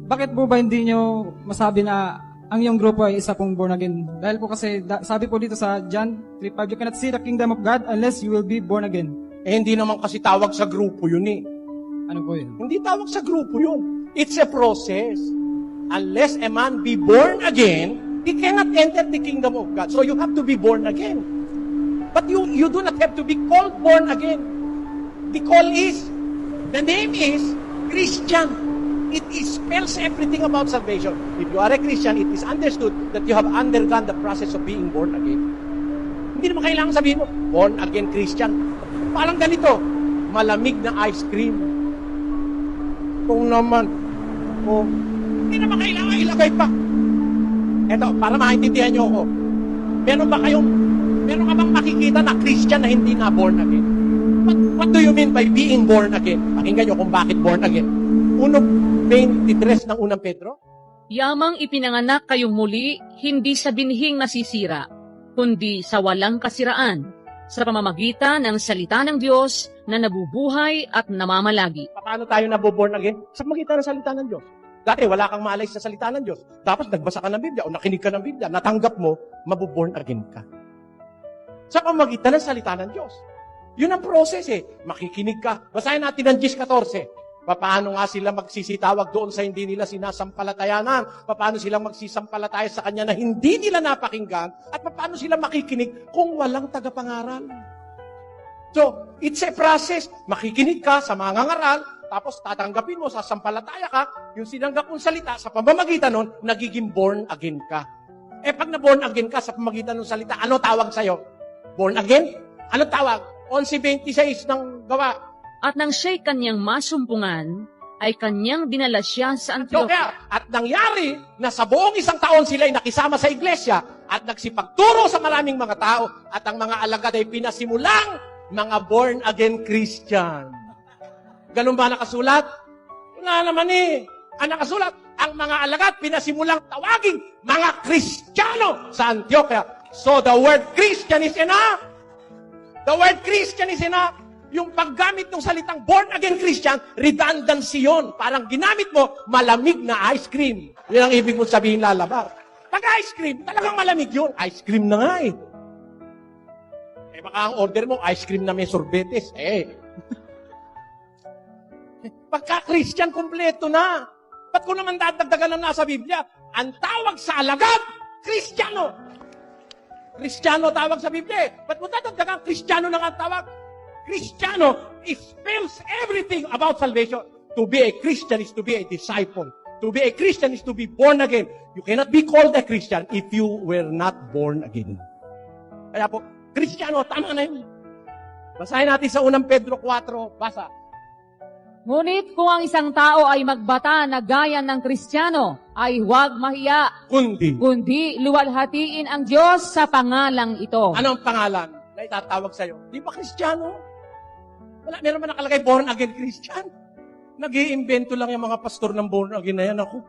bakit po ba hindi nyo masabi na ang iyong grupo ay isa pong born again? Dahil po kasi, sabi po dito sa John 3:5, you cannot see the kingdom of God unless you will be born again. Eh, hindi naman kasi tawag sa grupo yun eh. Ano po yun? Hindi tawag sa grupo yun. It's a process. Unless a man be born again, he cannot enter the kingdom of God. So you have to be born again. But you do not have to be called born again. The name is Christian. It spells everything about salvation. If you are a Christian, it is understood that you have undergone the process of being born again. Hindi naman kailangan sabihin mo, born again Christian. Parang ganito, malamig na ice cream. Kung naman, hindi naman kailangan ilagay pa. Eto, para maintindihan nyo ako, meron ka bang makikita na Christian na hindi na born again? What do you mean by being born again? Pakinggan nyo kung bakit born again. 1:23 ng unang Pedro. Yamang ipinanganak kayong muli, hindi sa binhing nasisira, kundi sa walang kasiraan, sa pamamagitan ng salita ng Diyos na nabubuhay at namamalagi. Paano tayo naboborn again? Sa pamamagitan ng salita ng Diyos. Dati, wala kang malay sa salita ng Diyos. Tapos nagbasa ka ng Biblia o nakinig ka ng Biblia, natanggap mo, maboborn again ka. Sa pamamagitan ng salita ng Diyos. Yun ang process eh. Makikinig ka. Basahin natin ang 10:14. Paano nga sila magsisitawag doon sa hindi nila sinasampalatayanan? Paano sila magsisampalataya sa Kanya na hindi nila napakinggan? At paano sila makikinig kung walang tagapangaral? So, it's a process. Makikinig ka sa mga ngaral, tapos tatanggapin mo, sasampalataya ka, yung sinanggap mong salita, sa pamamagitan nun, nagiging born again ka. Eh, pag na-born again ka sa pamamagitan ng salita, ano tawag sa'yo? Born again? Ano tawag? 11:26 ng Gawa. At nang siya'y kanyang masumpungan, ay kanyang dinala siya sa So, Antioquia. at nangyari na sa buong isang taon sila ay nakisama sa iglesia at nagsipagturo sa maraming mga tao at ang mga alagad ay pinasimulang mga born-again Christian. Ganun ba nakasulat? Wala naman eh. Ang nakasulat, ang mga alagad pinasimulang tawaging mga Kristiyano sa Antioquia. So the word Christian is enough. The word Christian is enough. Yung paggamit ng salitang born-again Christian, redundancy yun. Parang ginamit mo, malamig na ice cream. Yan ang ibig mo sabihin lalabas. Pag ice cream, talagang malamig yun. Ice cream na nga eh. Eh baka ang order mo, ice cream na may sorbetes. Pagka Christian, kompleto na. Ba't ko naman dadagdagan ng nasa Biblia? Ang tawag sa alagad, Kristiyano. Kristiyano tawag sa Biblia eh. Ba't mo dadagdagan Kristiyano na ang tawag? Kristiyano, it spells everything about salvation. To be a Christian is to be a disciple. To be a Christian is to be born again. You cannot be called a Christian if you were not born again. Kaya po, Kristiyano, tama na yun. Basahin natin sa 1 Pedro 4, basa. Ngunit kung ang isang tao ay magbata na gaya ng Kristiyano, ay huwag mahiya, kundi luwalhatiin ang Diyos sa pangalang ito. Ano ang pangalan na itatawag sa'yo? Di ba Kristiyano? Wala, meron ba nakalagay born again Christian? Nag-iimbento lang yung mga pastor ng born again na yan ako.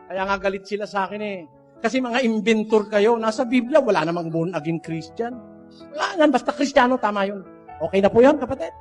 Kaya nga galit sila sa akin eh. Kasi mga inventor kayo, nasa Biblia, wala namang born again Christian. Wala nga, basta Kristiyano, tama yun. Okay na po yun, kapatid?